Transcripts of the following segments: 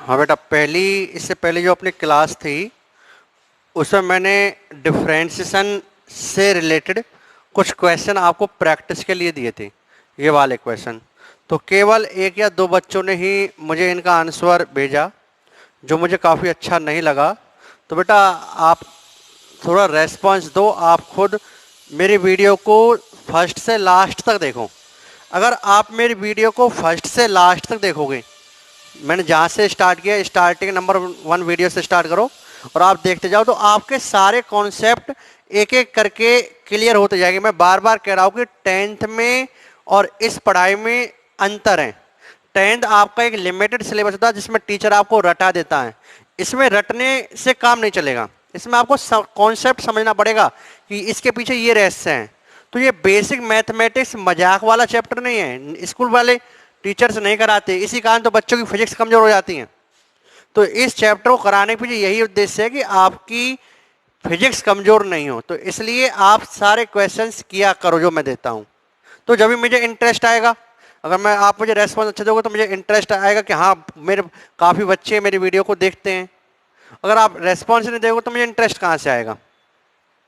हाँ बेटा, इससे पहले जो अपनी क्लास थी उसमें मैंने डिफरेंशिएशन से रिलेटेड कुछ क्वेश्चन आपको प्रैक्टिस के लिए दिए थे। ये वाले क्वेश्चन तो केवल एक या दो बच्चों ने ही मुझे इनका आंसर भेजा, जो मुझे काफ़ी अच्छा नहीं लगा। तो बेटा आप थोड़ा रेस्पॉन्स दो, आप खुद मेरी वीडियो को फर्स्ट से लास्ट तक देखो। अगर आप मेरी वीडियो को फर्स्ट से लास्ट तक देखोगे, मैंने जहाँ से स्टार्ट किया स्टार्टिंग नंबर 1 वीडियो से स्टार्ट करो और आप देखते जाओ, तो आपके सारे कॉन्सेप्ट एक एक करके क्लियर होते जाएंगे। मैं बार बार कह रहा हूँ कि 10th में और इस पढ़ाई में अंतर है। 10th आपका एक लिमिटेड सिलेबस होता है जिसमें टीचर आपको रटा देता है। इसमें रटने से काम नहीं चलेगा, इसमें आपको कॉन्सेप्ट समझना पड़ेगा कि इसके पीछे ये रहस्य है। तो ये बेसिक मैथमेटिक्स मजाक वाला चैप्टर नहीं है, स्कूल वाले टीचर्स नहीं कराते, इसी कारण तो बच्चों की फिजिक्स कमजोर हो जाती है। तो इस चैप्टर को कराने के पीछे यही उद्देश्य है कि आपकी फिजिक्स कमजोर नहीं हो। तो इसलिए आप सारे क्वेश्चंस किया करो जो मैं देता हूं, तो जब भी मुझे इंटरेस्ट आएगा, अगर आप मुझे रेस्पॉन्स अच्छा दोगे तो मुझे इंटरेस्ट आएगा कि हाँ मेरे काफ़ी बच्चे मेरी वीडियो को देखते हैं। अगर आप रेस्पॉन्स नहीं दोगे तो मुझे इंटरेस्ट कहाँ से आएगा?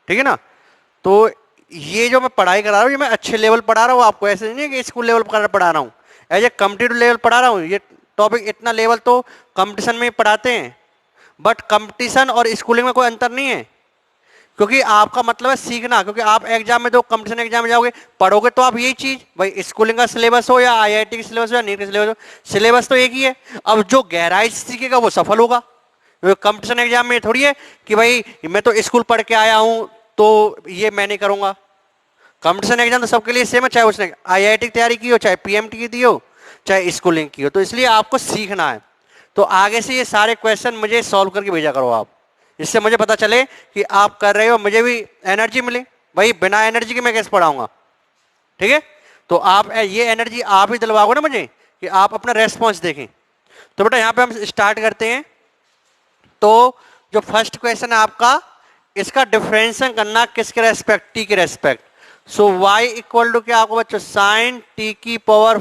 ठीक है ना। तो ये जो मैं पढ़ाई करा रहा हूँ, ये मैं अच्छे लेवल पढ़ा रहा हूँ आपको, ऐसे नहीं है कि स्कूल लेवल पर पढ़ा रहा हूँ, एज ए कॉम्पिटिटिव लेवल पढ़ा रहा हूँ। ये टॉपिक इतना लेवल तो कंपटीशन में पढ़ाते हैं, बट कंपटीशन और स्कूलिंग में कोई अंतर नहीं है, क्योंकि आपका मतलब है सीखना। क्योंकि आप एग्जाम में, दो कंपटीशन एग्जाम में जाओगे, पढ़ोगे तो आप यही चीज, भाई स्कूलिंग का सिलेबस हो या आईआईटी का सिलेबस हो या नीट का सिलेबस हो, सिलेबस तो एक ही है। अब जो गहराई से सीखेगा वो सफल होगा। कंपटीशन एग्जाम में थोड़ी है कि भाई मैं तो स्कूल पढ़ के आया हूं तो ये मैं नहीं करूंगा। कंपटीशन एग्जाम तो सबके लिए सेम है, चाहे उसने आईआईटी की तैयारी की हो, चाहे पीएमटी की दी हो, चाहे स्कूलिंग की हो। तो इसलिए आपको सीखना है। तो आगे से ये सारे क्वेश्चन मुझे सॉल्व करके भेजा करो आप, इससे मुझे पता चले कि आप कर रहे हो, मुझे भी एनर्जी मिले। भाई बिना एनर्जी के मैं कैसे पढ़ाऊंगा? ठीक है। तो आप ये एनर्जी आप ही दिलवाओगे ना मुझे, कि आप अपना रेस्पॉन्स देखें। तो बेटा यहाँ पे हम स्टार्ट करते हैं। तो जो फर्स्ट क्वेश्चन है आपका, इसका डिफरेंशिएशन करना किसके रेस्पेक्ट? टी के respect. So y equal to क्या आपको बच्चों? साइन टी की पावर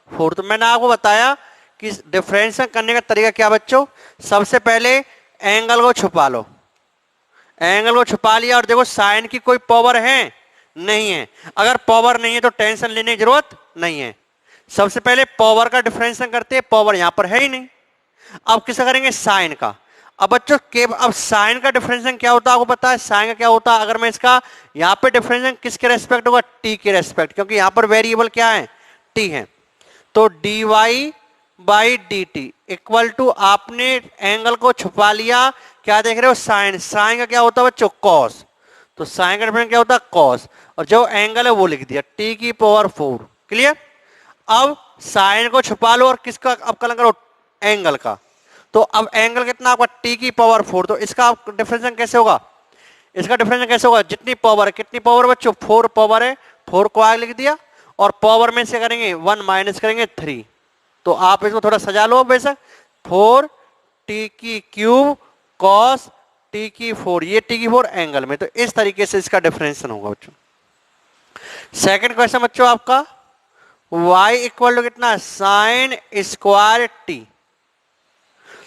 4। तो मैंने आपको बताया कि डिफरेंशिएशन करने का तरीका क्या बच्चों? सबसे पहले एंगल को छुपा लो। एंगल को छुपा लिया और देखो साइन की कोई पावर है? नहीं है। अगर पावर नहीं है तो टेंशन लेने की जरूरत नहीं है। सबसे पहले पावर का डिफरेंशिएशन करते हैं, पावर यहां पर है ही नहीं। अब किसका करेंगे? साइन का। अब बच्चों अब साइन का डिफरेंशिएशन क्या होता है आपको पता है? साइन का क्या होता है? अगर मैं इसका यहां पे डिफरेंशिएशन किसके रेस्पेक्ट होगा? टी के रेस्पेक्ट, क्योंकि यहां पर वेरिएबल क्या है? टी है। तो d Y by d t equal to, आपने एंगल को छुपा लिया, क्या देख रहे हो? साइन। साइन का क्या होता है बच्चों? कॉस। तो साइन का डिफरेंस क्या होता है? कॉस। और जो एंगल है वो लिख दिया टी की पावर 4। क्लियर। अब साइन को छुपा लो और किसका अवकलन करो? एंगल का। तो अब एंगल कितना आपका? टी की पावर 4। तो इसका डिफरेंशिएशन कैसे होगा? इसका डिफरेंशिएशन कैसे होगा? जितनी पावर है, कितनी पावर बच्चों? 4 पावर है, 4 को आगे लिख दिया और पावर में से करेंगे 1 माइनस करेंगे 3। तो आप इसको थोड़ा सजा लो बेशक, 4 टी की क्यूब कॉस टी की 4, ये टी की 4 एंगल में। तो इस तरीके से इसका डिफरेंशिएशन होगा बच्चों। सेकंड क्वेश्चन बच्चों आपका, y इक्वल टू कितना? Sine square T.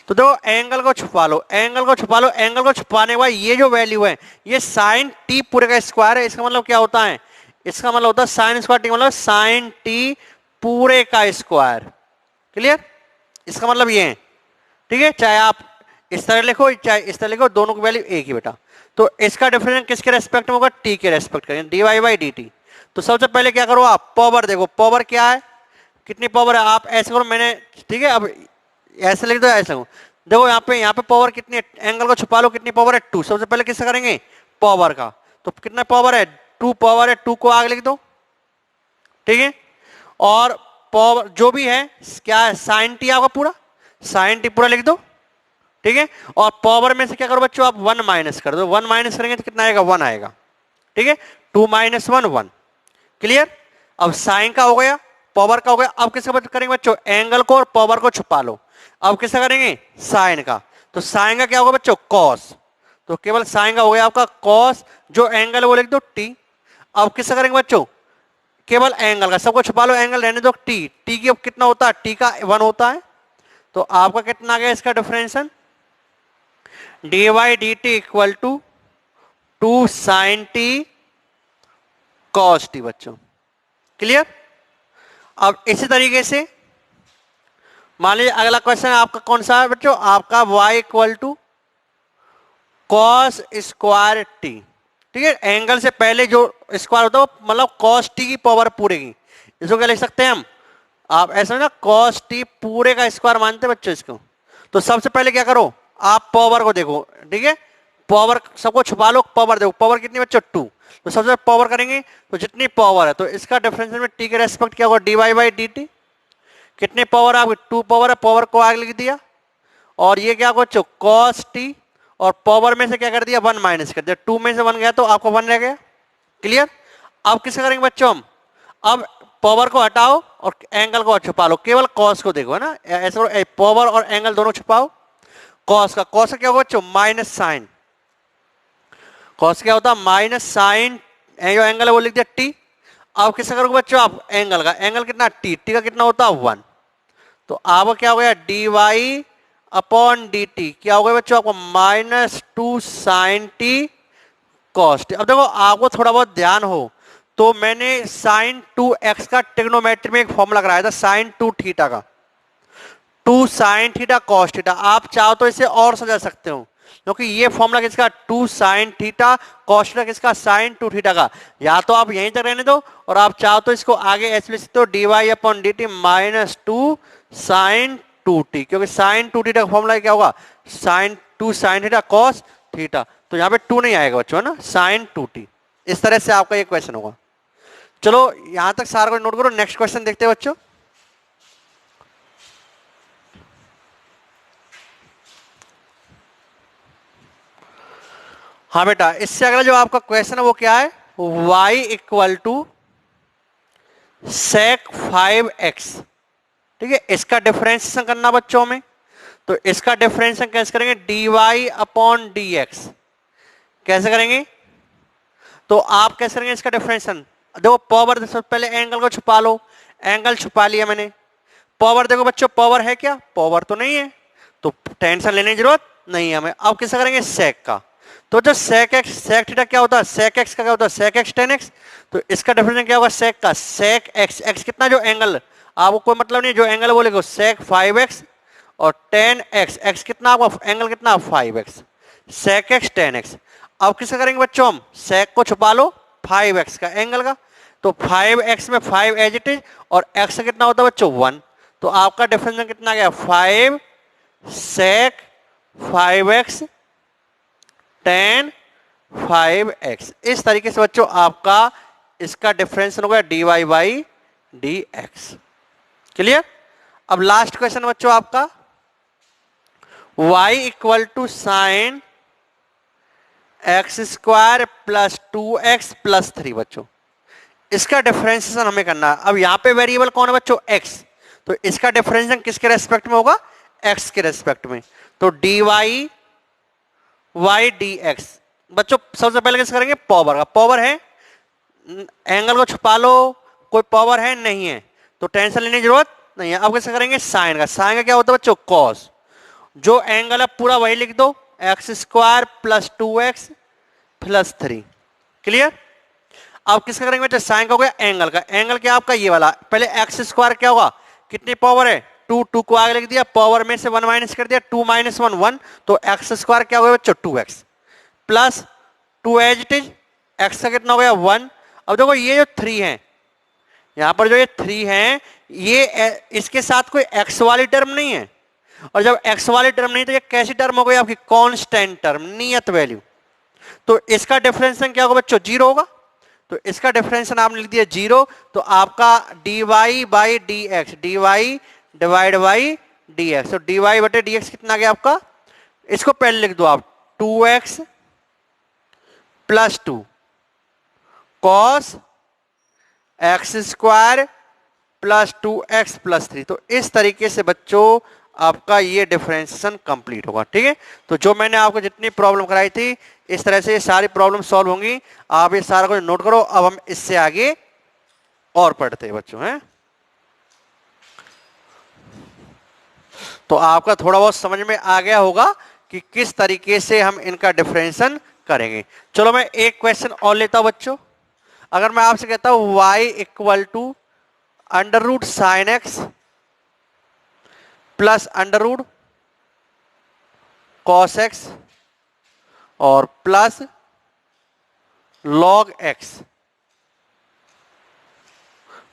तो देखो एंगल को छुपा लो, एंगल को छुपा लो। एंगल को छुपाने के बाद ये जो वैल्यू है, ये साइन टी पूरे का स्क्वायर है। इसका मतलब क्या होता है? इसका मतलब होता है साइन स्क्वायर टी, मतलब साइन टी पूरे का स्क्वायर। क्लियर। इसका मतलब ये है। ठीक है। चाहे आप इस तरह लिखो चाहे इस तरह लिखो, दोनों की वैल्यू एक ही बेटा। तो इसका डिफरेंस किसके रेस्पेक्ट में होगा? टी के रेस्पेक्ट करेंगे, d Y by d t. तो सबसे पहले क्या करो आप? पावर देखो, पावर क्या है, कितनी पावर है। आप ऐसे करो, मैंने ठीक है, अब ऐसे लिख दो, ऐसे लिखो। देखो यहाँ पे पावर कितनी है? एंगल को छुपा लो, कितनी पावर है? 2। सबसे पहले किससे करेंगे? पावर का। तो कितना पावर है? 2 पावर है, 2 को आगे लिख दो। ठीक है। और पावर जो भी है क्या है? साइन टी आपका पूरा, साइन टी पूरा लिख दो। ठीक है। और पावर में से क्या करो बच्चों? आप 1 माइनस कर दो। 1 माइनस करेंगे तो कितना आएगा? 1 आएगा। ठीक है। 2 माइनस 1 1। क्लियर। अब साइन का हो गया, पावर का हो गया। अब किसका करेंगे बच्चों? एंगल को और पावर को छुपा लो। अब किसका करेंगे? साइन का। तो साइन का क्या होगा बच्चों? कॉस। तो केवल साइन का हो गया आपका कॉस, जो एंगल है वो लिख दो टी। अब किसका करेंगे बच्चों? केवल एंगल का। सबको छुपा लो, एंगल रहने दो टी। टी की अब कितना होता है? टी का 1 होता है। तो आपका कितना आ गया इसका differential, d y d t equal to 2 sine t cos t बच्चों। क्लियर। अब इसी तरीके से मान लीजिए अगला क्वेश्चन आपका कौन सा है बच्चों, आपका y equal to cos square t. ठीक है, एंगल से पहले जो स्क्वायर होता है वो मतलब कॉस टी की पावर पूरे की, इसको क्या लिख सकते हैं हम, आप ऐसा ना कॉस टी पूरे का स्क्वायर मानते हैं बच्चों इसको। तो सबसे पहले क्या करो, आप पावर को देखो। ठीक है, पावर सबको छुपा लो, पावर देखो, पावर कितनी बच्चों 2। तो सबसे पावर करेंगे तो जितनी पावर है तो इसका डिफरेंशियल में टी के रेस्पेक्ट क्या होगा, d Y by d t. कितने पावर है आपकी, 2 पावर है, पावर को आगे लिख दिया। और ये क्या बच्चों कॉस टी, और पावर में से क्या कर दिया 1 माइनस कर दिया, 2 में से 1 गया तो आपको 1 रह गया। क्लियर। अब किसे करेंगे बच्चों हम, अब पावर को हटाओ और एंगल को छुपा लो, केवल कॉस को देखो है ना, ऐसे पावर और एंगल दोनों छुपाओ। कॉस का क्या होगा बच्चों माइनस साइन, कॉस क्या होता है माइनस साइन, जो एंगल है वो लिख दिया टी। अब किसका करोगे बच्चों आप एंगल का, एंगल कितना टी, टी का कितना होता है 1। तो आपको क्या हो गया d y upon d t, क्या हो गया बच्चों आपको -2 साइन टी कॉस टी। अब देखो आपको थोड़ा बहुत ध्यान हो तो मैंने साइन 2x का ट्रिग्नोमेट्री में एक फॉर्मूला कराया था, साइन 2 थीटा का, 2 साइन थीटा कॉस थीटा। आप चाहो तो इसे और सजा सकते हो, क्योंकि ये फॉर्मूला किसका 2 साइन थीटा कॉस थीटा किसका साइन 2 थीटा का। या तो आप यहीं तक रहने दो और आप चाहो तो इसको आगे ऐसे लिख सकते हो d y upon d t -2 sine 2t, क्योंकि साइन 2 थीटा का फॉर्मूला क्या होगा sine 2 sine theta cos theta. तो यहाँ पे 2 नहीं आएगा बच्चों है ना, साइन 2t। इस तरह से आपका ये क्वेश्चन होगा। चलो यहां तक सारा को नोट करो, नेक्स्ट क्वेश्चन देखते हैं बच्चों। हाँ बेटा, इससे अगला जो आपका क्वेश्चन है वो क्या है, y equal to sec 5x। ठीक है, इसका डिफरेंशिएशन करना बच्चों में, तो इसका डिफरेंशिएशन कैसे करेंगे, d y upon d x. कैसे करेंगे, तो आप कैसे करेंगे इसका डिफरेंशिएशन, देखो पावर, सबसे पहले एंगल को छुपा लो, एंगल छुपा लिया मैंने। पावर देखो बच्चों पावर है क्या, पावर तो नहीं है, तो टेंशन लेने की जरूरत नहीं है हमें। अब कैसे करेंगे सेक का, तो जो सेक एक्स, सेक थीटा क्या होता है, सेक एक्स का क्या होता है सेक एक्स टेन एक्स। तो इसका डिफरेंशिएशन क्या होगा सेक का, सेक एक्स, एक्स कितना जो एंगल, आपको कोई मतलब नहीं जो एंगल वो लिखो सेक 5x और 10x, x कितना आपका एंगल कितना 5x, सेक एक्स 10x। अब किसे करेंगे बच्चों हम, सेक को छुपा लो 5x का एंगल का, तो 5x में 5 एज इट इज, और x कितना होता है बच्चों 1। तो आपका डिफरेंशिएशन कितना गया 5 सेक 5x 10 5x। इस तरीके से बच्चों आपका इसका डिफरेंशिएशन होगा d Y by D x. Clear. अब लास्ट क्वेश्चन बच्चों आपका y equal to sine x square plus 2x plus 3 बच्चों, इसका डिफरेंशिएशन हमें करना है। अब यहां पे वेरिएबल कौन है बच्चों x, तो इसका डिफरेंशिएशन किसके रेस्पेक्ट में होगा x के रेस्पेक्ट में, तो d y y d x. बच्चों सबसे पहले कैसे करेंगे, पावर का, पावर है एंगल को छुपा लो, कोई पावर है नहीं है तो टेंशन लेने की जरूरत नहीं है। अब कैसे करेंगे साइन का, साइन का क्या होता है बच्चों कॉस, जो एंगल है पूरा वही लिख दो, x square plus 2x plus 3। Clear. अब किसका करेंगे बच्चों, साइन का हो गया एंगल का, एंगल क्या आपका ये वाला, पहले एक्स स्क्वायर क्या होगा, कितनी पावर है 2, 2 को आगे लिख दिया, पावर में से 1 माइनस कर दिया, 2 माइनस 1 1, तो एक्स स्क्वायर क्या हो गया बच्चों 2x plus 2 as it is, x का कितना हो गया 1। अब देखो ये जो 3 है, यहां पर जो ये 3 है, ये इसके साथ कोई x वाली टर्म नहीं है, और जब x वाली टर्म नहीं तो ये कैसी टर्म हो गई आपकी कांस्टेंट टर्म, नियत वैल्यू। तो इसका डिफरेंशिएशन क्या होगा बच्चों 0 होगा, तो इसका डिफरेंशिएशन आपने लिख दिया 0, तो आपका D Y by D x, d y divide by D x, तो डी वाई बटे डी एक्स कितना आ गया आपका, इसको पहले लिख दो आप 2x plus 2 cos x square plus 2x plus 3। तो इस तरीके से बच्चों आपका ये डिफरेंशिएशन कंप्लीट होगा। ठीक है, तो जो मैंने आपको जितनी प्रॉब्लम कराई थी इस तरह से ये सारी प्रॉब्लम सॉल्व होंगी, आप ये सारा कुछ नोट करो। अब हम इससे आगे और पढ़ते हैं बच्चों हैं। तो आपका थोड़ा बहुत समझ में आ गया होगा कि किस तरीके से हम इनका डिफरेंशिएशन करेंगे। चलो मैं एक क्वेश्चन और लेता हूं बच्चों। अगर मैं आपसे कहता हूं y equal to under root sine X plus under root cos X और plus log X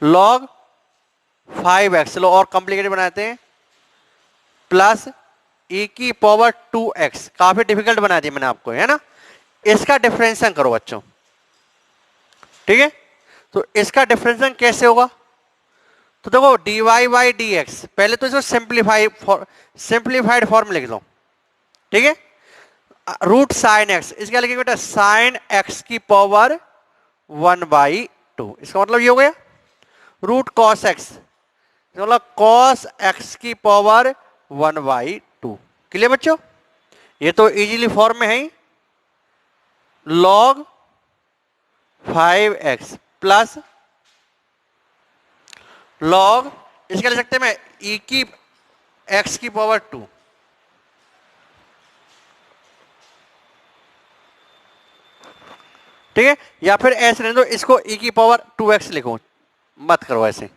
log 5x, चलो और कॉम्प्लिकेटेड बनाते हैं, प्लस e की पावर 2x। काफी डिफिकल्ट बना दिया मैंने आपको, है ना। इसका डिफरेंशिएशन करो बच्चों, ठीक है। तो इसका डिफरेंशिएशन कैसे होगा? तो देखो dy बाई डी एक्स, पहले तो इसको सिंप्लीफाइड फॉर्म लिख लो, ठीक है। रूट साइन एक्स, इसका लिखेंगे बेटा साइन एक्स की पावर 1/2, इसका मतलब ये हो गया। रूट कॉस एक्स, मतलब कॉस एक्स की पावर 1/2। क्लियर बच्चों? ये तो इजीली फॉर्म में है ही। लॉग 5x प्लस लॉग, इसके लिख सकते हैं मैं e की x की पावर 2, ठीक है। या फिर ऐसे नहीं तो इसको e की पावर 2x लिखो, मत करो ऐसे,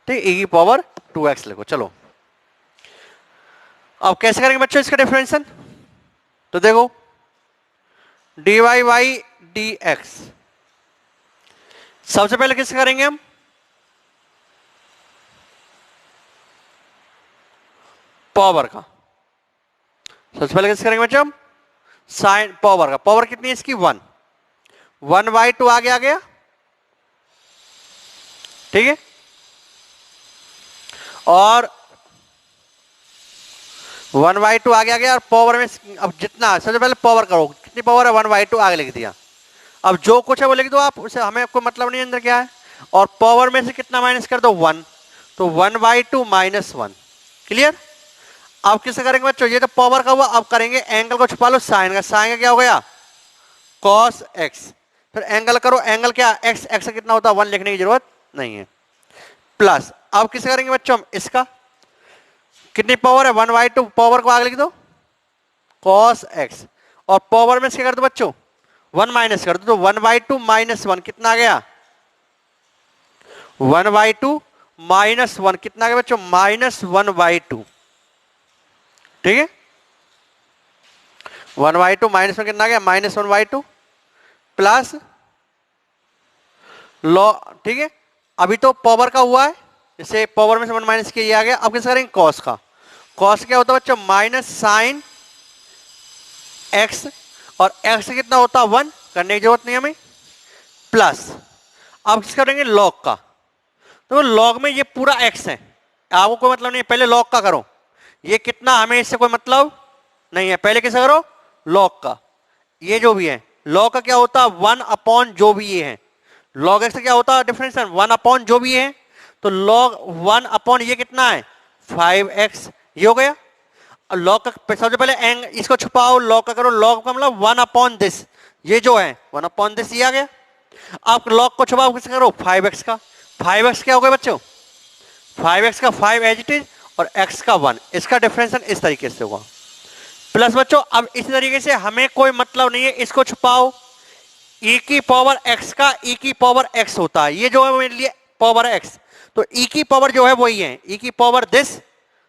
ठीक। e की पावर 2x लिखो। चलो अब कैसे करेंगे बच्चों इसका डिफरेंशिएशन? तो देखो dy बाई डी एक्स, सबसे पहले किससे करेंगे हम? पावर का। सबसे पहले किससे करेंगे बच्चों हम? साइन पावर का। पावर कितनी है इसकी? 1/2 आगे आ गया, ठीक है। और 1/2 आगे आ गया, और पावर में अब जितना, सबसे पहले पावर करो, कितनी पावर है? 1/2 आगे लिख दिया। अब जो कुछ है वो लिख दो आप, उसे हमें कोई मतलब नहीं अंदर क्या है। और पावर में से कितना माइनस कर दो? 1, तो 1/2 माइनस 1। क्लियर? अब किससे करेंगे बच्चों? ये तो पावर का हुआ। अब करेंगे एंगल को छुपा लो, साइन का। साइन का क्या हो गया? Cos x. फिर एंगल करो, एंगल क्या? एक्स। एक्स का कितना होता है? 1 लिखने की जरूरत नहीं है। प्लस अब किससे करेंगे बच्चों हम? इसका। कितनी पावर है? 1/2, पावर को आगे लिख दो, कॉस एक्स। और पावर में से क्या कर दो बच्चों? 1 माइनस कर दो, तो 1/2 माइनस 1 कितना आ गया? 1/2 माइनस 1 कितना आ गया बच्चों? -1/2, ठीक है। 1/2 माइनस 1 कितना आ गया? -1/2 प्लस लॉ, ठीक है। अभी तो पावर का हुआ है, जैसे पावर में से 1 माइनस किया, ये आ गया। अब किस करेंगे? कॉस का। कॉस क्या होता है बच्चों? माइनस साइन एक्स, और एक्स कितना होता है? 1, करने की जरूरत नहीं हमें। प्लस अब किस करेंगे? लॉग का। तो लॉग में ये पूरा एक्स है, आपको कोई मतलब नहीं, पहले लॉग का करो। ये कितना, हमें इससे कोई मतलब नहीं है, पहले किसे करो? लॉग का। ये जो भी है लॉग का क्या होता है? 1 अपॉन जो भी ये है। लॉग एक्स का क्या होता है डिफरेंशियल? 1 अपॉन जो भी है। तो लॉग 1 अपॉन ये कितना है? 5x, ये हो गया। लॉग का सबसे पहले एंग इसको छुपाओ, लॉग का करो। लॉग का मतलब 1 अपॉन दिस, ये जो है 1 अपॉन दिस, ये आ गया। आप लॉग को छुपाओ, किससे करो? 5x का। 5x क्या हो गया बच्चों? 5x का 5 एज इट इज, और x का 1। इसका डिफरेंशियल इस तरीके से होगा। प्लस बच्चों अब इसी तरीके से हमें कोई मतलब नहीं है, इसको छुपाओ। e की पावर x का e की पावर x होता है, ये जो है मेरे लिए पावर है x। तो e की पावर जो है वही है, e की पावर दिस,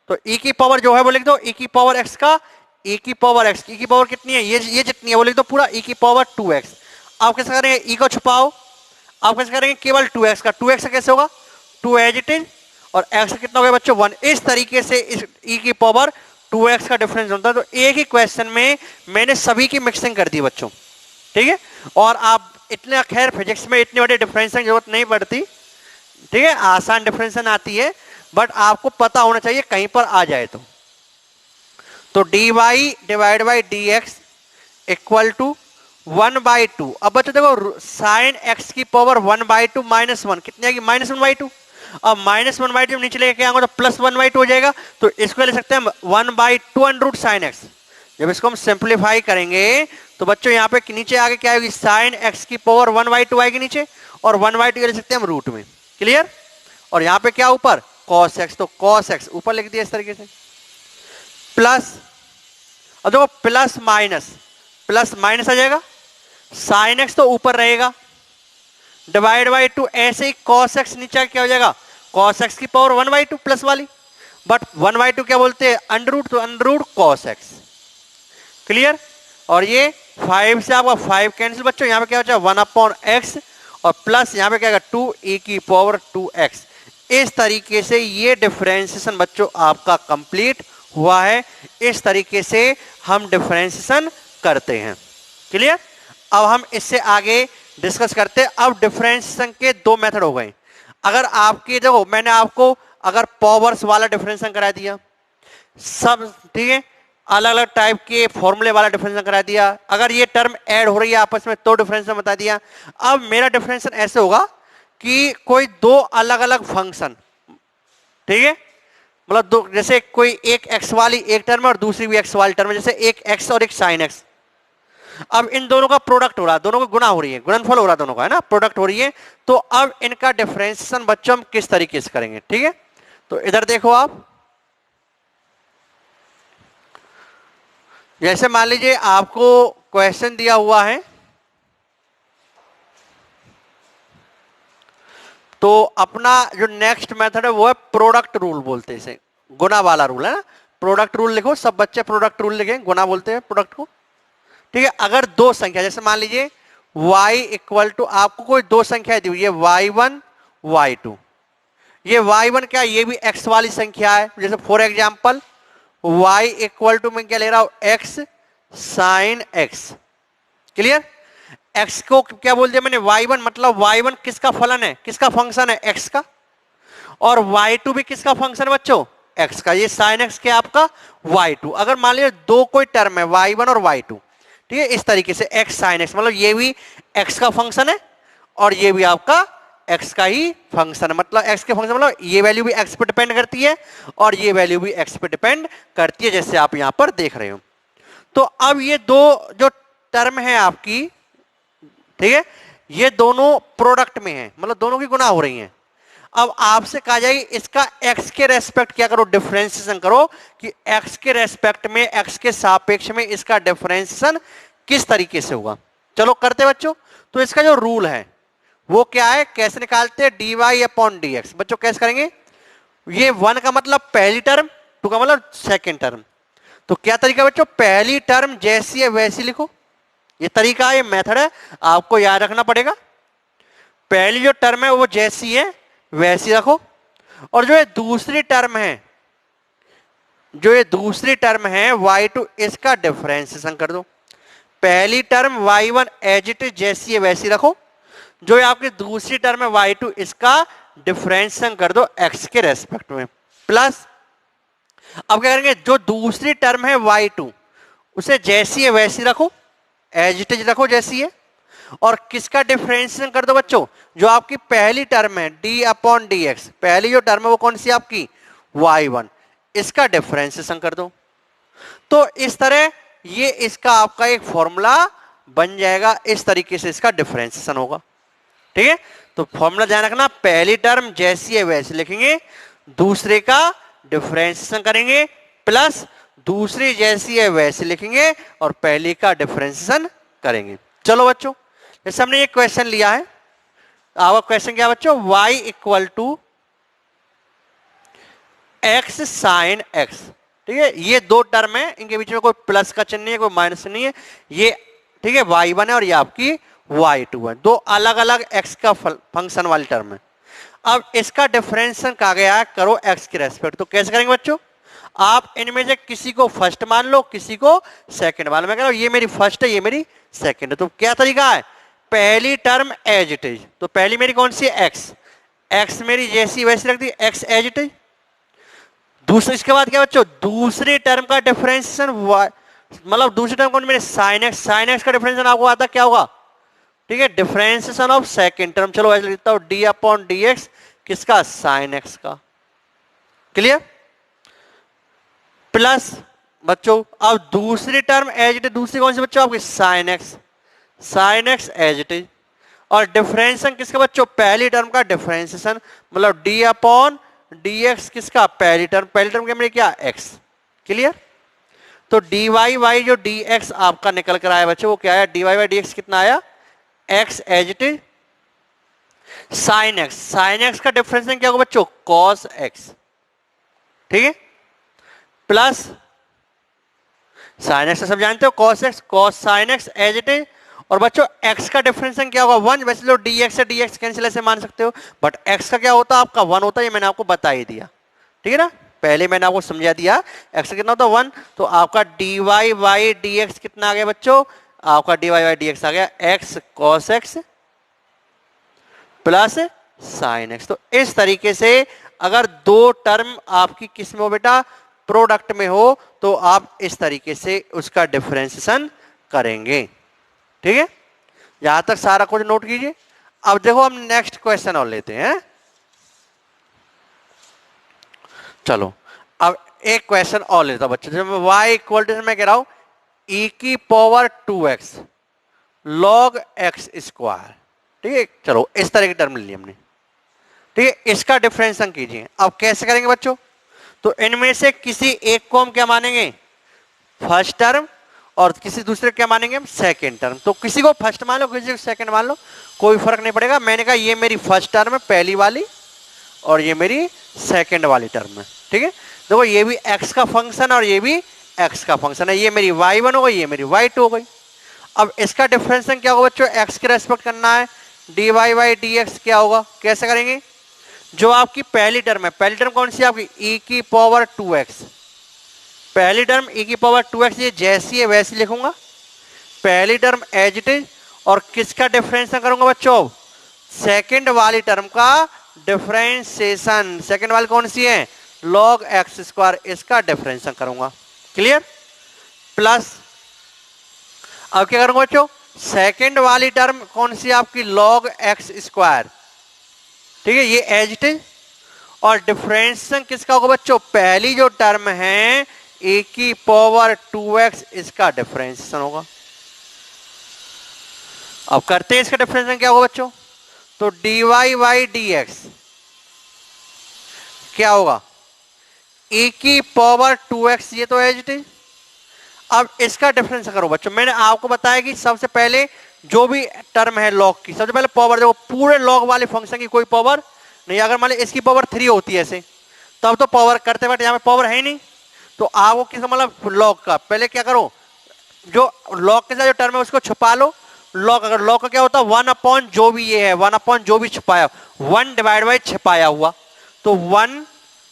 तो e की पावर जो है वो लिख दो e की पावर x का e की पावर x। e की पावर कितनी है? ये जितनी है वो लिख दो पूरा e की पावर 2x। आप कैसे करेंगे? e को छुपाओ, आप कैसे करेंगे? केवल 2x का। 2x कैसे होगा? 2 एज इट इज, और x कितना हो गया बच्चों? 1। इस तरीके से इस e की पावर 2x का डिफरेंस होता है। तो एक ही क्वेश्चन में मैंने सभी की मिक्सिंग कर दी बच्चों, ठीक है। और आप इतने, खैर फिजिक्स में इतनी बड़ी डिफरेंशिएशन की जरूरत नहीं पड़ती, ठीक है। आसान डिफरेंशिएशन आती है, बट आपको पता होना चाहिए कहीं पर आ जाए तो dy divide by D x equal to 1/2। अब बच्चों देखो साइन एक्स की पावर 1/2 माइनस 1 कितनी आएगी? -1/2। अब -1/2 नीचे लेके क्या आएगा? तो +1/2 हो जाएगा। तो इसको ले सकते हैं हम 1/2 अंडर रूट साइन एक्स। जब इसको हम सिंप्लीफाई करेंगे तो बच्चों यहाँ पे नीचे आगे क्या आएगी? साइन एक्स की पावर 1/2 आएगी नीचे, और 1/2 ले सकते हैं हम रूट में। क्लियर? और यहाँ पे क्या ऊपर? कॉस एक्स, तो कॉस एक्स ऊपर लिख दिया इस तरीके से। प्लस, अब देखो प्लस माइनस आ जाएगा, साइन एक्स तो ऊपर रहेगा, डिवाइड बाई 2, ऐसे ही कॉस एक्स नीचे क्या हो जाएगा, कॉस एक्स की पावर 1/2 प्लस वाली, बट 1/2 क्या बोलते हैं, अंडर रूट, तो under root cos x. Clear. और ये 5 से आपका 5 कैंसिल बच्चों, यहां पे क्या बचा 1/x, और प्लस यहां पे क्या 2e⁻²x। इस तरीके से ये डिफरेंशिएशन बच्चों आपका कंप्लीट हुआ है। इस तरीके से हम डिफरेंशिएशन करते हैं। क्लियर। अब हम इससे आगे डिस्कस करते हैं। अब डिफरेंशिएशन के दो मेथड हो गए। अगर आपके देखो मैंने आपको अगर पावर्स वाला डिफरेंशिएशन करा दिया, सब ठीक है, अलग अलग टाइप के फॉर्मूले वाला डिफरेंशिएशन करा दिया, अगर ये टर्म ऐड हो रही है आपस में तो डिफरेंशिएशन बता दिया। अब मेरा डिफरेंशिएशन ऐसे होगा कि कोई दो अलग अलग फंक्शन, ठीक है, मतलब दो, जैसे कोई एक एक्स वाली एक टर्म है और दूसरी भी एक्स वाली टर्म है, जैसे एक एक्स और एक साइन एक्स। अब इन दोनों का प्रोडक्ट हो रहा है, दोनों को गुणा हो रही है, गुणनफल हो रहा है दोनों का, है ना, प्रोडक्ट हो रही है। तो अब इनका डिफरेंशिएशन बच्चों हम किस तरीके से करेंगे, ठीक है। तो इधर देखो आप, जैसे मान लीजिए आपको क्वेश्चन दिया हुआ है, तो अपना जो नेक्स्ट मेथड है वो है प्रोडक्ट रूल, बोलते हैं इसे, गुना वाला रूल है ना। प्रोडक्ट रूल लिखो, सब बच्चे प्रोडक्ट रूल लिखें, गुना बोलते हैं प्रोडक्ट को, ठीक है। अगर दो संख्या, जैसे मान लीजिए y इक्वल टू, आपको कोई दो संख्या दी हुई है y1 y2, ये y1 क्या, ये भी x वाली संख्या है, जैसे for example y equal to मैं क्या ले रहा हूं, x sine x। Clear. x को क्या बोल दिया मैंने, y1, मतलब y1 किसका फलन है, किसका फंक्शन है, x का, और y2 भी किसका फंक्शन है बच्चों, x का। ये साइन x क्या आपका y2। अगर मान लीजिए दो कोई टर्म है y1 और y2, ठीक है, इस तरीके से x साइन x, मतलब ये भी x का फंक्शन है और ये भी आपका x का ही फंक्शन है, मतलब x के फंक्शन, मतलब ये वैल्यू भी x पे डिपेंड करती है और ये वैल्यू भी x पे डिपेंड करती है, जैसे आप यहां पर देख रहे हो। तो अब ये दो जो टर्म है आपकी, ठीक है, ये दोनों प्रोडक्ट में है, मतलब दोनों की गुना हो रही हैं। अब आपसे कहा जाएगी इसका x के रेस्पेक्ट क्या करो, डिफरेंशिएशन करो, कि x के रेस्पेक्ट में, x के सापेक्ष में इसका डिफरेंशिएशन किस तरीके से होगा। चलो करते बच्चों। तो इसका जो रूल है वो क्या है, कैसे निकालते हैं, dy/dx। बच्चों कैसे करेंगे, ये 1 का मतलब पहली टर्म, 2 का मतलब सेकेंड टर्म। तो क्या तरीका बच्चों, पहली टर्म जैसी है वैसी लिखो, ये तरीका है, ये मेथड है, आपको याद रखना पड़ेगा। पहली जो टर्म है वो जैसी है वैसी रखो, और जो ये दूसरी टर्म है, जो ये दूसरी टर्म है y2, इसका डिफरेंशिएशन कर दो। पहली term y1 as it is जैसी है वैसी रखो, जो ये आपकी दूसरी टर्म है y2, इसका डिफरेंशिएशन कर दो x के रेस्पेक्ट में। प्लस अब क्या करेंगे, जो दूसरी टर्म है y2 उसे जैसी है वैसी रखो, एज इट इज रखो जैसी है, और किसका डिफरेंशिएशन कर दो बच्चों, जो आपकी पहली टर्म है d/dx, पहली जो टर्म है वो कौन सी आपकी y1, इसका डिफरेंशिएशन कर दो। तो इस तरह ये इसका आपका एक फॉर्मूला बन जाएगा, इस तरीके से इसका डिफरेंशिएशन होगा, ठीक है। तो फॉर्मूला ध्यान रखना, पहली टर्म जैसी है वैसी लिखेंगे, दूसरे का डिफरेंशिएशन करेंगे, प्लस दूसरी जैसी है वैसी लिखेंगे और पहली का डिफरेंशिएशन करेंगे। चलो बच्चों, जैसे हमने ये क्वेश्चन लिया है, आपका क्वेश्चन क्या बच्चों, y equal to x sine x, ठीक है। ये दो टर्म है, इनके बीच में कोई प्लस का चिन्ह नहीं है, कोई माइनस नहीं है, ये ठीक है y1 है और ये आपकी y2 है, दो अलग अलग x का फंक्शन वाली टर्म है। अब इसका डिफरेंशिएशन कहा गया है करो x के रेस्पेक्ट। तो कैसे करेंगे बच्चों, आप इनमें से किसी को फर्स्ट मान लो, किसी को सेकंड मान लो। मैं कह रहा हूं ये मेरी फर्स्ट है, ये मेरी सेकंड है। तो क्या तरीका है, पहली टर्म एज इट इज, तो पहली मेरी कौन सी है x, x मेरी जैसी वैसी रख दी, x एज इट इज। दूसरे, इसके बाद क्या बच्चों, दूसरी टर्म का डिफरेंशिएशन, मतलब दूसरी टर्म कौन, मेरे साइन x, साइन x का डिफरेंशिएशन आपको आता क्या होगा, ठीक है, डिफरेंशिएशन ऑफ सेकंड टर्म। चलो ऐसे लिखता हूं d/dx, किसका, साइन x का। क्लियर। प्लस बच्चों अब दूसरी टर्म एज इट इज, दूसरी कौन सी बच्चों आपकी, sine x, sine x as it is, और डिफरेंशिएशन किसका बच्चों, पहली टर्म का डिफरेंशिएशन, मतलब d/dx किसका, पहली टर्म, पहली टर्म के मेरे क्या x। क्लियर। तो dy बाई जो dx आपका निकल कर आया बच्चों, वो क्या आया, dy बाई dx कितना आया, x as it is sine x. Sine x का डिफरेंस क्या होगा बच्चों, कॉस एक्स, ठीक है, प्लस साइन एक्स सब जानते हो, cos x, cos sine x as it is. और बच्चों x का डिफरेंस क्या होगा, 1। वैसे जो dx है dx कैंसिल ऐसे मान सकते हो, बट x का क्या होता है आपका 1 होता है, ये मैंने आपको बता ही दिया, ठीक है ना, पहले मैंने आपको समझा दिया x का कितना होता है 1। तो आपका dy बाई dx कितना आ गया बच्चों, आपका dy बाई dx आ गया x cos x plus sine x. तो इस तरीके से अगर दो टर्म आपकी किस में हो बेटा, प्रोडक्ट में हो, तो आप इस तरीके से उसका डिफरेंशिएशन करेंगे, ठीक है। यहां तक सारा कुछ नोट कीजिए। अब देखो हम नेक्स्ट क्वेश्चन और लेते हैं। चलो अब एक क्वेश्चन और लेता हूं बच्चों, जब y इक्वल टू मैं कह रहा हूं e की power 2x log x square, ठीक है। चलो इस तरह की टर्म ली हमने, ठीक है, इसका डिफरेंशिएशन कीजिए। अब कैसे करेंगे बच्चों, तो इनमें से किसी एक को हम क्या मानेंगे, फर्स्ट टर्म, और किसी दूसरे क्या मानेंगे हम, सेकंड टर्म। तो किसी को फर्स्ट मान लो, किसी को सेकंड मान लो, कोई फर्क नहीं पड़ेगा। मैंने कहा ये मेरी फर्स्ट टर्म है पहली वाली, और ये मेरी सेकंड वाली टर्म है, ठीक है। देखो ये भी x का फंक्शन और ये भी x का फंक्शन है, ये मेरी y1 हो गई, ये मेरी y2 हो गई। अब इसका डिफरेंशिएशन क्या होगा बच्चों, x के रेस्पेक्ट करना है, dy बाई dx क्या होगा, कैसे करेंगे, जो आपकी पहली टर्म है, पहली टर्म कौन सी है आपकी, e की पावर 2x, पहली टर्म e की पावर 2x, ये जैसी है वैसी लिखूंगा, पहली टर्म एज इट इज। और किसका डिफरेंशिएशन करूंगा बच्चों, सेकंड वाली टर्म का डिफरेंशिएशन, सेकंड वाली कौन सी है, log x स्क्वायर, इसका डिफरेंशिएशन करूंगा, क्लियर। प्लस अब क्या करूंगा बच्चों, सेकंड वाली टर्म कौन सी आपकी, log x स्क्वायर, ठीक है, ये एज इट इज। और डिफरेंशिएशन किसका होगा बच्चों, पहली जो टर्म है e की पावर 2x, इसका डिफरेंशिएशन होगा। अब करते हैं इसका डिफरेंशिएशन क्या होगा बच्चों, तो dy बाई dx क्या होगा, e की पावर 2x, ये तो एज इट इज। अब इसका डिफरेंस करो बच्चों, मैंने आपको बताया कि सबसे पहले जो भी टर्म है लॉग की, सबसे पहले पावर देखो, पूरे लॉग वाले फंक्शन की कोई पावर नहीं। अगर मान ली इसकी पावर 3 होती है ऐसे, तब तो पावर करते बट यहाँ पे पावर है ही नहीं, तो आपको किस मतलब लॉग का पहले क्या करो, जो लॉग के साथ जो टर्म है उसको छुपा लो। लॉग, अगर लॉग का क्या होता है 1 अपॉन जो भी ये है, 1 अपॉन जो भी छुपाया, 1 डिवाइड बाई छिपाया हुआ, तो 1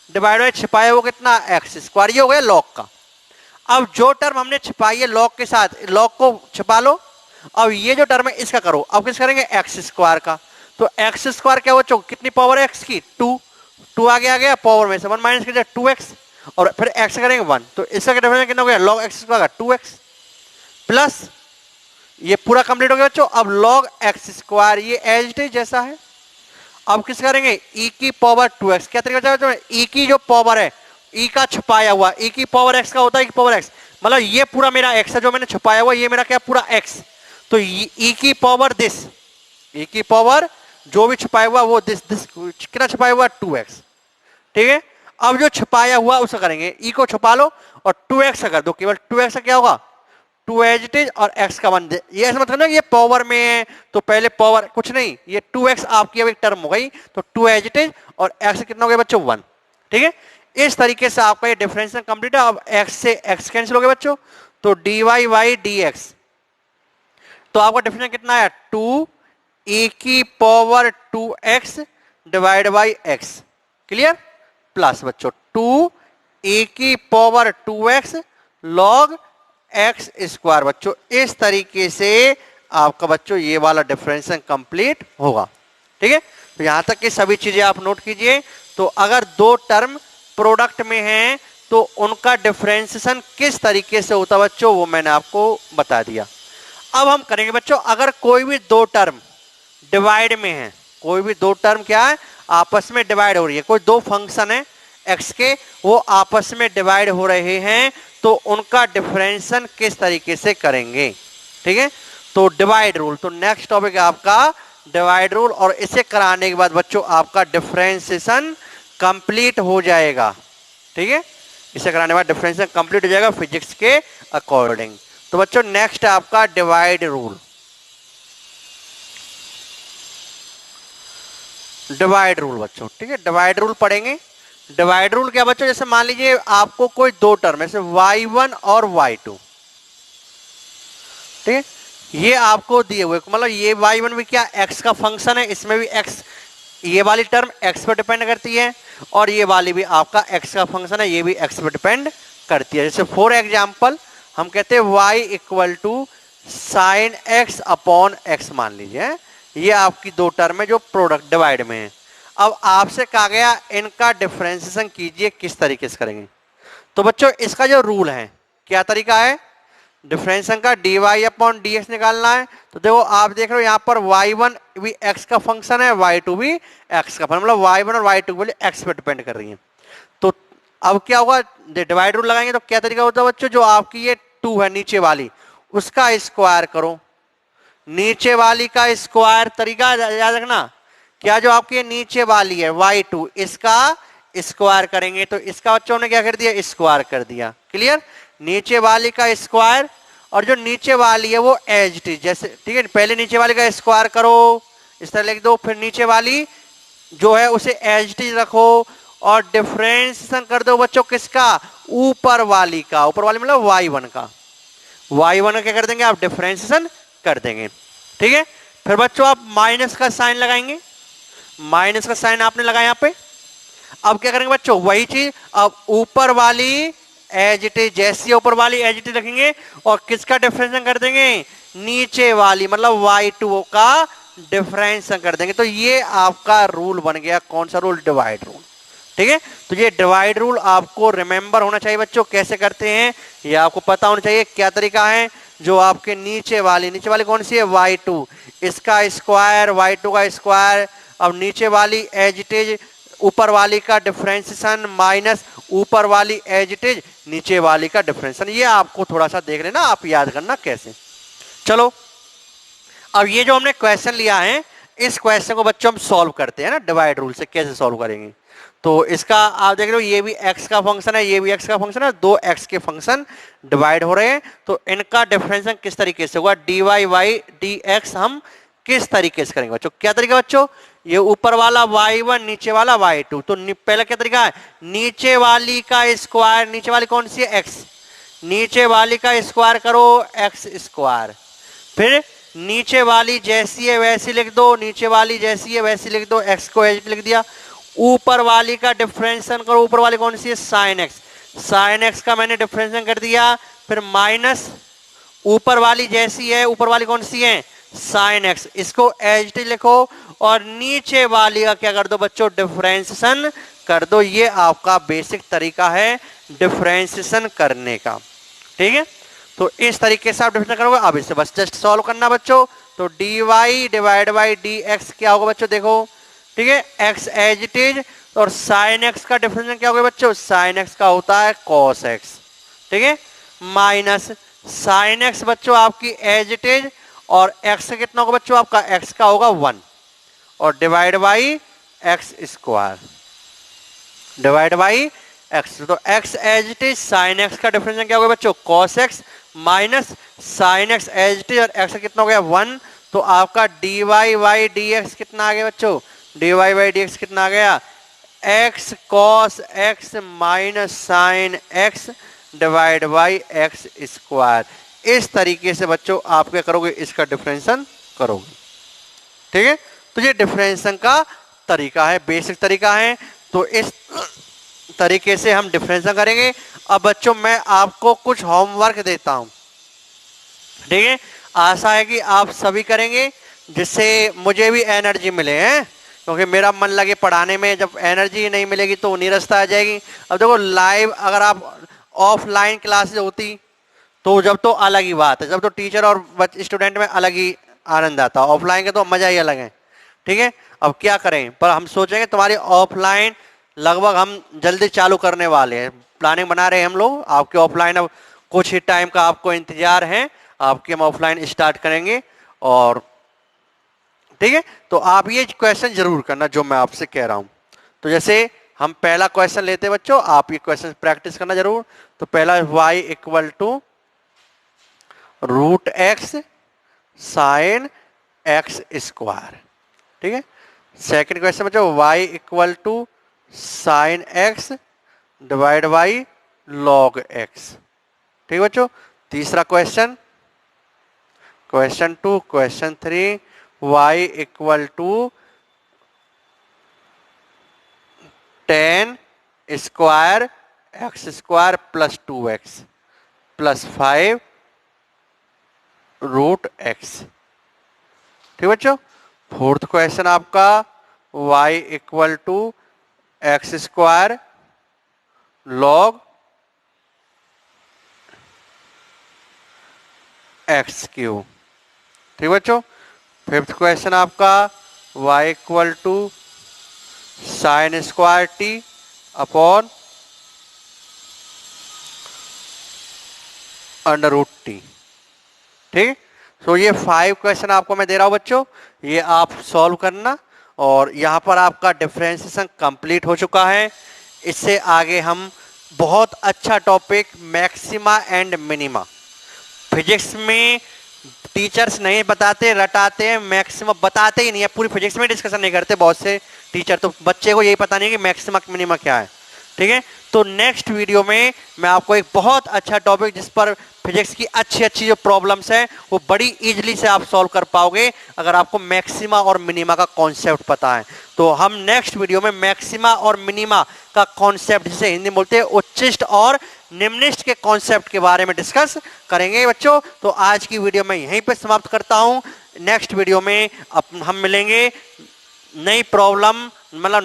डिवाइड बाई छिपाया हुआ कितना, एक्स स्क्वायर, ये हो गया लॉग का। अब जो टर्म हमने छिपाई है लॉग के साथ, लॉग को छिपा लो। अब ये जो टर्म है इसका करो, अब किस करेंगे, एक्स स्क्वायर का। तो एक्स स्क्वायर क्या हो, कितनी पावर है एक्स की, 2 आ गया पावर में से 1 माइनस कर 2x, और फिर x करेंगे 1, तो इसका डिफरेंस कितना हो गया, log x स्क्वायर का 2x प्लस ये पूरा कंप्लीट हो गया बच्चों। अब log x स्क्वायर ये एज इट इज जैसा है। अब किस करेंगे, e की पावर 2x, क्या तरीका बच्चों, e की जो पावर है, e का छुपाया हुआ, e की पावर x का होता है, e की पावर x, मतलब ये पूरा मेरा x है जो मैंने छुपाया हुआ, ये मेरा क्या पूरा x, तो e की पावर दिस, e की पावर जो भी छुपाया हुआ वो दिस कितना छुपाया हुआ 2x, ठीक है। अब जो छुपाया हुआ उसका करेंगे, e को छुपा लो और 2x कर दो, केवल 2x का क्या होगा, 2 एज इट इज और x का 1, ये ऐसा मतलब ना ये पावर में है तो पहले पावर कुछ नहीं, ये 2x आपकी अब एक टर्म हो गई, तो 2 एज इट इज और x कितना हो गया बच्चों 1, ठीक है। इस तरीके से आपका ये डिफरेंशिएशन कंप्लीट है। अब x से x कैंसिल हो गया बच्चों, तो dy बाई dx, तो आपका डिफरेंशिएशन कितना है, 2 e की power 2x divide by x, clear. Plus बच्चों 2 e की power 2x log x square, बच्चों इस तरीके से आपका बच्चों ये वाला डिफरेंशिएशन कंप्लीट होगा, ठीक है। तो यहां तक की सभी चीजें आप नोट कीजिए। तो अगर दो टर्म प्रोडक्ट में हैं तो उनका डिफरेंशिएशन किस तरीके से होता बच्चों, वो मैंने आपको बता दिया। अब हम करेंगे बच्चों, अगर कोई भी दो टर्म डिवाइड में है, कोई भी दो टर्म क्या है आपस में डिवाइड हो रही है, कोई दो फंक्शन है x के वो आपस में डिवाइड हो रहे हैं, तो उनका डिफरेंशिएशन किस तरीके से करेंगे, ठीक है। तो डिवाइड रूल, तो नेक्स्ट टॉपिक है आपका डिवाइड रूल, और इसे कराने के बाद बच्चों आपका डिफरेंशिएशन कंप्लीट हो जाएगा, ठीक है। इसे कराने के बाद डिफरेंशिएशन कंप्लीट हो जाएगा फिजिक्स के अकॉर्डिंग। तो बच्चों नेक्स्ट है आपका डिवाइड रूल। डिवाइड रूल बच्चों, ठीक है, डिवाइड रूल पढ़ेंगे। डिवाइड रूल क्या बच्चों, जैसे मान लीजिए आपको कोई दो टर्म जैसे y1 और y2, ठीक है, ये आपको दिए हुए, मतलब ये y1 भी क्या x का फंक्शन है, इसमें भी x, ये वाली टर्म x पर डिपेंड करती है और ये वाली भी आपका x का फंक्शन है, ये भी x पर डिपेंड करती है। जैसे फॉर एग्जाम्पल हम कहते हैं y equal to sine x upon x, मान लीजिए ये आपकी दो टर्म है जो प्रोडक्ट डिवाइड में है। अब आपसे कहा गया इनका डिफरेंशिएशन कीजिए, किस तरीके से करेंगे। तो बच्चों इसका जो रूल है, क्या तरीका है डिफरेंशिएशन का, dy अपॉन dx निकालना है। तो देखो आप देख रहे हो यहाँ पर y1 भी x का फंक्शन है, y2 भी x का फंक्शन, मतलब y1 और y2 बोले x पे डिपेंड कर रही है। तो अब क्या होगा, डिवाइड रूल लगाएंगे तो क्या तरीका होता है बच्चों, जो आपकी ये 2 है नीचे वाली उसका स्क्वायर करो, नीचे वाली का स्क्वायर, तरीका याद रखना, क्या जो आपकी नीचे वाली है y2 इसका स्क्वायर करेंगे, तो इसका बच्चों ने क्या कर दिया स्क्वायर कर दिया, क्लियर, नीचे वाली का स्क्वायर, और जो नीचे वाली है वो एज इट इज, जैसे ठीक है पहले नीचे वाली का स्क्वायर करो इस तरह लिख दो, फिर नीचे वाली जो है उसे एज इट इज रखो और डिफरेंशिएशन कर दो बच्चों किसका, ऊपर वाली का, ऊपर वाली मतलब y1 का, y1 का क्या कर देंगे आप डिफरेंशिएशन कर देंगे, ठीक है। फिर बच्चों आप माइनस का साइन लगाएंगे, माइनस का साइन आपने लगाया यहां पे। अब क्या करेंगे बच्चों वही चीज, अब ऊपर वाली एज इट इज, जैसी ऊपर वाली एज इट इज रखेंगे और किसका डिफरेंशिएशन कर देंगे, नीचे वाली मतलब y2 का डिफरेंशिएशन कर देंगे। तो ये आपका रूल बन गया, कौन सा रूल, डिवाइड रूल, ठीक है। तो ये डिवाइड रूल आपको रिमेंबर होना चाहिए बच्चों, कैसे करते हैं ये आपको पता होना चाहिए, क्या तरीका है। जो आपके नीचे वाली कौन सी है y2, इसका स्क्वायर, y2 का स्क्वायर, अब नीचे वाली एज इट इज, ऊपर वाली का डिफरेंशिएशन माइनस ऊपर वाली एज इट इज, नीचे वाली का डिफरेंशिएशन। ये आपको थोड़ा सा देख लेना, आप याद करना कैसे। चलो अब ये जो हमने क्वेश्चन लिया है, इस क्वेश्चन को बच्चों हम सॉल्व करते हैं ना डिवाइड रूल से, कैसे सॉल्व करेंगे। तो इसका आप देख रहे हो ये भी x का फंक्शन है, ये भी x का फंक्शन है, दो x के फंक्शन डिवाइड हो रहे हैं, तो इनका डिफरेंशिएशन किस तरीके से होगा, dy y dx हम किस तरीके से करेंगे बच्चों, क्या तरीका बच्चों, ये ऊपर वाला y1 नीचे वाला y2, तो पहला क्या तरीका है, नीचे वाली का स्क्वायर, नीचे वाली कौन सी है x, नीचे वाली का स्क्वायर करो x स्क्वायर, फिर नीचे वाली जैसी है वैसी लिख दो, नीचे वाली जैसी है वैसी लिख दो, x को एज लिख दिया, ऊपर वाली का डिफरेंशिएशन करो, ऊपर वाली कौन सी है साइन एक्स, साइन एक्स का मैंने डिफरेंशिएशन कर दिया, फिर माइनस ऊपर वाली जैसी है ऊपर वाली कौन सी है साइन एक्स, इसको एच टी लिखो और नीचे वाली का क्या कर दो बच्चों डिफरेंशिएशन कर दो। ये आपका बेसिक तरीका है डिफरेंशिएशन करने का, ठीक है। तो इस तरीके से आप डिफरेंशिएशन करोगे। अब इसे बस जस्ट सॉल्व करना बच्चों, तो d y divide by D x क्या होगा बच्चों, देखो ठीक है, एक्स एज इट इज, और साइन एक्स का डिफरेंशिएशन क्या होगा बच्चों, साइन एक्स का होता है कॉस एक्स, ठीक है, माइनस साइन एक्स बच्चों आपकी एज इट इज, और एक्स कितना होगा बच्चों आपका, एक्स का होगा 1, और divide by X square, divide by X, तो X as it is, sine x का डिफरेंशिएशन क्या होगा बच्चों cos X, minus sine x as it is, और एक्स कितना हो गया 1, तो आपका D Y by D x कितना आ गया बच्चों, D Y by D x कितना आ गया, x cos X minus sine x divide by X square. इस तरीके से बच्चों आप क्या करोगे, इसका डिफरेंशिएशन करोगे, ठीक है। तो ये डिफरेंशिएशन का तरीका है, बेसिक तरीका है। तो इस तरीके से हम डिफरेंशिएशन करेंगे। अब बच्चों मैं आपको कुछ होमवर्क देता हूं, ठीक है, आशा है कि आप सभी करेंगे जिससे मुझे भी एनर्जी मिले हैं, क्योंकि मेरा मन लगे पढ़ाने में, जब एनर्जी नहीं मिलेगी तो निरस्ता आ जाएगी। अब देखो लाइव अगर आप ऑफलाइन क्लासेस होती तो जब तो अलग ही बात है, जब तो टीचर और स्टूडेंट में अलग ही आनंद आता है, ऑफलाइन के तो मजा ही अलग है, ठीक है। अब क्या करें, पर हम सोचेंगे तुम्हारी ऑफलाइन लगभग हम जल्दी चालू करने वाले हैं, प्लानिंग बना रहे हैं हम लोग आपके ऑफलाइन, अब कुछ ही टाइम का आपको इंतजार है, आपके हम ऑफलाइन स्टार्ट करेंगे, और ठीक है। तो आप ये क्वेश्चन जरूर करना जो मैं आपसे कह रहा हूं। तो जैसे हम पहला क्वेश्चन लेते हैं बच्चों, आप ये क्वेश्चन प्रैक्टिस करना जरूर। तो पहला y equal to root x sine x square, ठीक है। सेकंड क्वेश्चन बच्चों y equal to sine x divide by log x, ठीक है बच्चों। तीसरा question, question 2, question 3 y equal to tan square x square plus 2x plus 5 root x, ठीक बच्चों। Fourth question आपका y equal to x square log x cube, ठीक बच्चों। Fifth question आपका y equal to sine square T upon under root t, ठीक। So ये 5 question आपको मैं दे रहा हूं बच्चों, ये आप सॉल्व करना। और यहां पर आपका डिफरेंशिएशन कंप्लीट हो चुका है। इससे आगे हम बहुत अच्छा topic maxima and minima, physics में टीचर्स नहीं बताते, रटाते हैं, मैक्सिमम बताते ही नहीं है, पूरी फिजिक्स में डिस्कशन नहीं करते बहुत से टीचर, तो बच्चे को यही पता नहीं कि मैक्सिमा मिनिमा क्या है, ठीक है। तो नेक्स्ट वीडियो में मैं आपको एक बहुत अच्छा टॉपिक जिस पर फिजिक्स की अच्छी अच्छी जो प्रॉब्लम्स हैं वो बड़ी इजीली से आप सॉल्व कर पाओगे अगर आपको मैक्सिमा और मिनिमा का कॉन्सेप्ट पता है। तो हम नेक्स्ट वीडियो में मैक्सिमा और मिनिमा का कॉन्सेप्ट, जिसे हिंदी में बोलते हैं उच्चिष्ट और निम्निष्ट के कॉन्सेप्ट के बारे में डिस्कस करेंगे बच्चों। तो आज की वीडियो मैं यहीं पे समाप्त करता हूं। नेक्स्ट वीडियो में हम मिलेंगे नई प्रॉब्लम, मतलब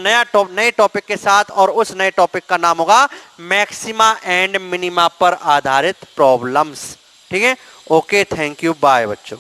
नए टॉपिक के साथ, और उस नए टॉपिक का नाम होगा मैक्सिमा एंड मिनिमा पर आधारित प्रॉब्लम्स, ठीक है। ओके, थैंक यू, बाय बच्चों।